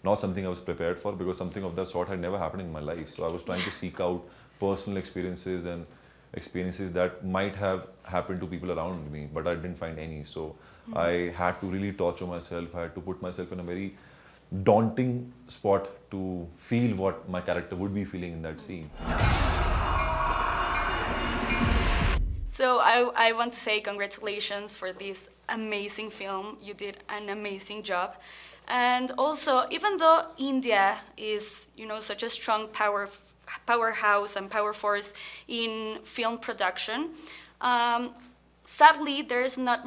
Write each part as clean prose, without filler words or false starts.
not something I was prepared for, because something of that sort had never happened in my life. So I was trying to seek out personal experiences and experiences that might have happened to people around me, but I didn't find any. So I had to really torture myself. I had to put myself in a very daunting spot to feel what my character would be feeling in that scene. So I want to say congratulations for this amazing film. You did an amazing job. And also, even though India is, such a strong powerhouse and power force in film production, sadly, there's not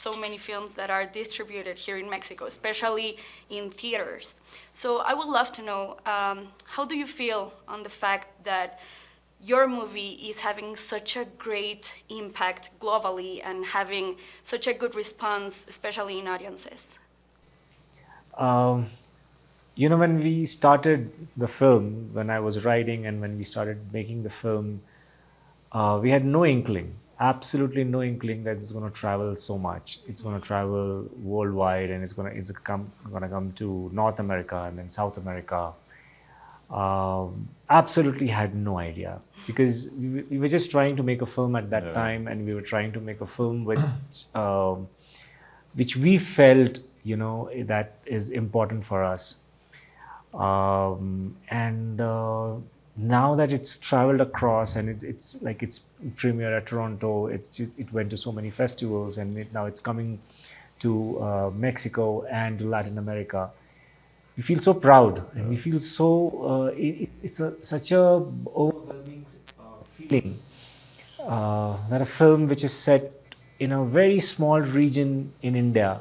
so many films that are distributed here in Mexico, especially in theaters. So I would love to know, how do you feel on the fact that your movie is having such a great impact globally and having such a good response, especially in audiences? When we started the film, when I was writing and when we started making the film, we had no inkling, absolutely no inkling that it's going to travel so much. It's going to travel worldwide, and it's going to come to North America and then South America. Absolutely had no idea, because we were just trying to make a film at that time, and we were trying to make a film which we felt, that is important for us. Now that it's traveled across, and it's premiere at Toronto, it went to so many festivals, and now it's coming to Mexico and to Latin America. We feel so proud, and we feel so, it's such a overwhelming feeling that a film which is set in a very small region in India,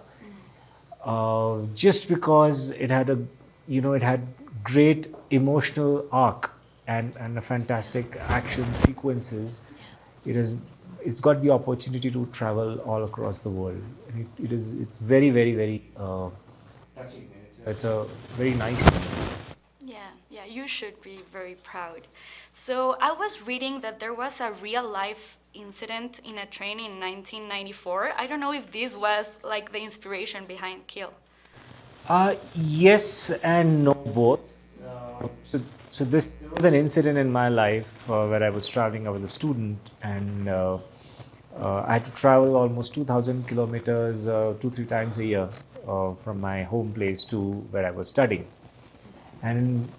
just because it had it had great emotional arc and a fantastic action sequences, it's got the opportunity to travel all across the world, and it's very, very, very touching. It's a very nice one. Yeah, you should be very proud. So I was reading that there was a real life incident in a train in 1994. I don't know if this was like the inspiration behind Kill. Yes and no, both. So this was an incident in my life where I was traveling. I was a student, and I had to travel almost 2,000 kilometers 2-3 times a year from my home place to where I was studying, and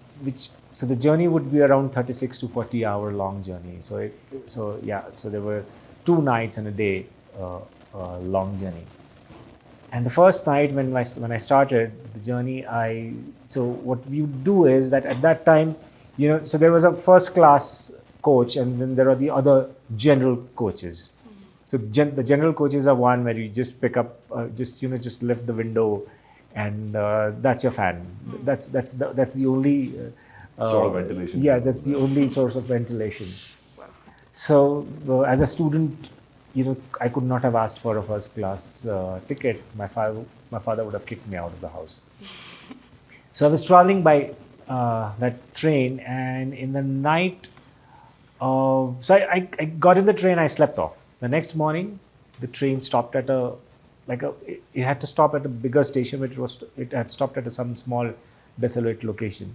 so the journey would be around 36 to 40 hour long journey. So there were 2 nights and a day long journey. And the first night when I started the journey, so what we would do is that at that time, so there was a first class coach, and then there are the other general coaches. So the general coaches are one where you just pick up, just lift the window, and that's your fan. That's the only sort of ventilation. Yeah, that's the only source of ventilation. So as a student, I could not have asked for a first class ticket. My father would have kicked me out of the house. So I was traveling by that train, and in the night, so I got in the train. I slept off. The next morning, the train stopped at it had to stop at a bigger station, but it had stopped at some small desolate location.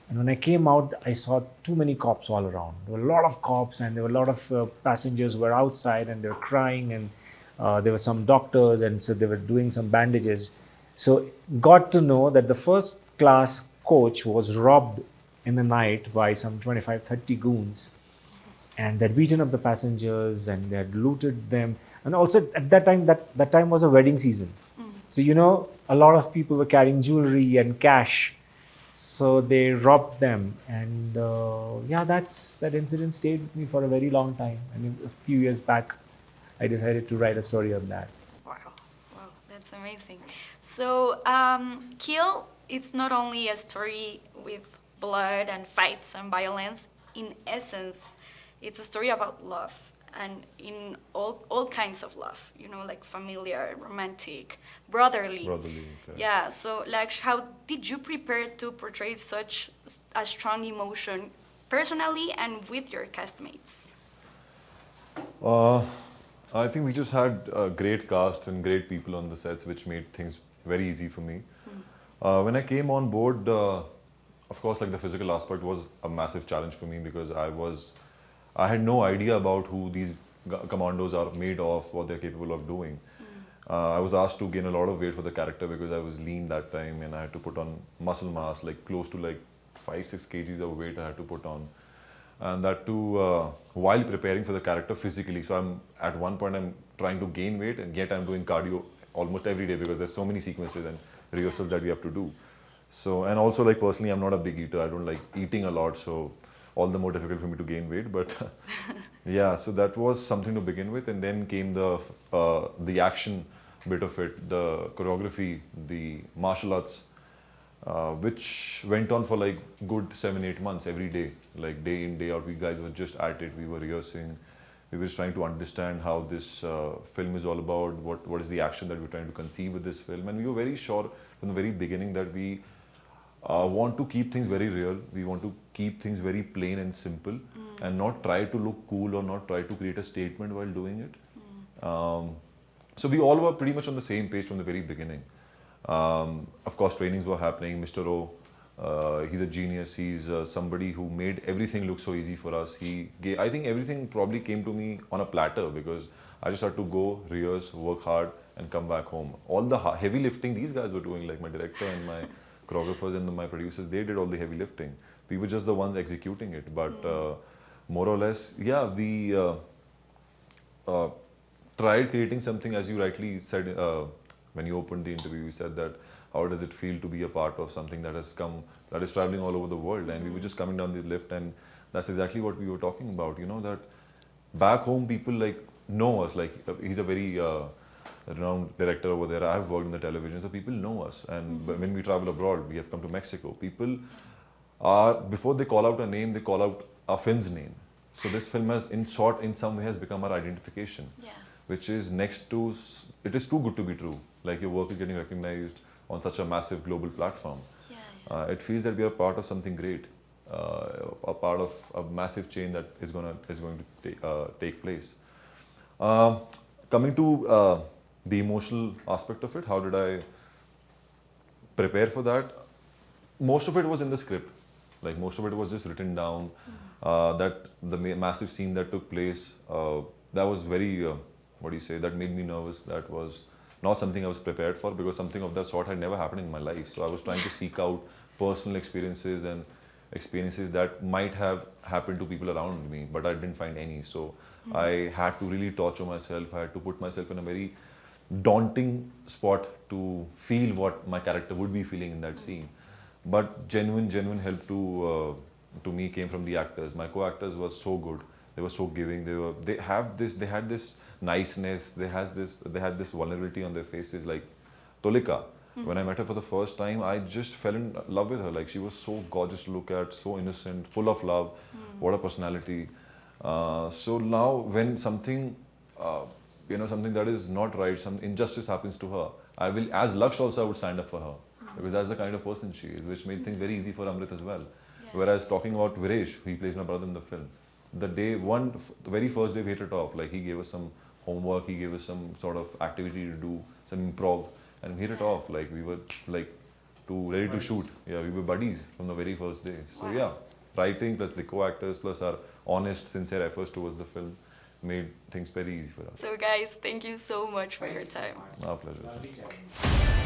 And when I came out, I saw too many cops all around. There were a lot of cops, and there were a lot of passengers who were outside, and they were crying, and there were some doctors, and so they were doing some bandages. So got to know that the first class coach was robbed in the night by some 25-30 goons, and they'd beaten up the passengers, and they had looted them. And also at that time, that time was a wedding season. So a lot of people were carrying jewelry and cash. So they robbed them, and that incident stayed with me for a very long time. I mean, a few years back, I decided to write a story on that. Wow, that's amazing. So Kill, it's not only a story with blood and fights and violence. In essence, it's a story about love, and in all kinds of love, like familiar, romantic, brotherly. Okay. Yeah, so Laksh, how did you prepare to portray such a strong emotion personally and with your castmates? I think we just had a great cast and great people on the sets, which made things very easy for me. When I came on board, of course, like the physical aspect was a massive challenge for me because I had no idea about who these commandos are made of, what they're capable of doing. I was asked to gain a lot of weight for the character because I was lean that time and I had to put on muscle mass, like close to like 5-6 kgs of weight I had to put on. And that too while preparing for the character physically. So at one point I'm trying to gain weight and yet I'm doing cardio almost every day because there's so many sequences and rehearsals that we have to do. So, and also like personally I'm not a big eater. I don't like eating a lot, so all the more difficult for me to gain weight. But yeah, so that was something to begin with, and then came the action bit of it, the choreography, the martial arts, which went on for like good 7-8 months every day, like day in, day out. We guys were just at it. We were rehearsing. We were just trying to understand how this film is all about, what is the action that we're trying to conceive with this film. And we were very sure from the very beginning that we want to keep things very real. We want to keep things very plain and simple and not try to look cool or not try to create a statement while doing it. So we all were pretty much on the same page from the very beginning. Of course, trainings were happening. Mr. O, he's a genius. He's somebody who made everything look so easy for us. I think everything probably came to me on a platter because I just had to go, rehearse, work hard and come back home. All the heavy lifting these guys were doing, like my director and my choreographers and my producers, they did all the heavy lifting. We were just the ones executing it. But more or less, yeah, we tried creating something, as you rightly said when you opened the interview. You said that how does it feel to be a part of something that is traveling all over the world, and we were just coming down the lift, and that's exactly what we were talking about. You know, that back home people like know us, like he's a very renowned director over there. I've worked in the television, so people know us. And when we travel abroad, we have come to Mexico. People are, before they call out a name, they call out our film's name. So this film has, in short, in some way has become our identification, which is next to, it is too good to be true. Like your work is getting recognized on such a massive global platform. It feels that we are part of something great, a part of a massive chain that is going to take place. Coming to the emotional aspect of it, how did I prepare for that? Most of it was in the script. Like most of it was just written down. That the massive scene that took place, that was very, that made me nervous. That was not something I was prepared for because something of that sort had never happened in my life. So I was trying to seek out personal experiences and experiences that might have happened to people around me, but I didn't find any. So I had to really torture myself. I had to put myself in a very daunting spot to feel what my character would be feeling in that scene. But genuine help to me came from the actors. My co-actors were so good. They were so giving. They had this niceness. They had this vulnerability on their faces. Like Tolika, when I met her for the first time, I just fell in love with her. Like she was so gorgeous to look at, so innocent, full of love. What a personality. So now when something, something that is not right, some injustice happens to her, I will, as Laksh also, I would stand up for her. Because that's the kind of person she is, which made things very easy for Amrit as well. Whereas talking about Viresh, who plays my brother in the film, the very first day we hit it off, like he gave us some homework, he gave us some sort of activity to do, some improv, and we hit it off. Like we were like ready to shoot. Yeah, we were buddies from the very first day. So yeah, writing plus the co-actors plus our honest, sincere efforts towards the film made things very easy for us. So guys, thank you so much for your time. Our pleasure.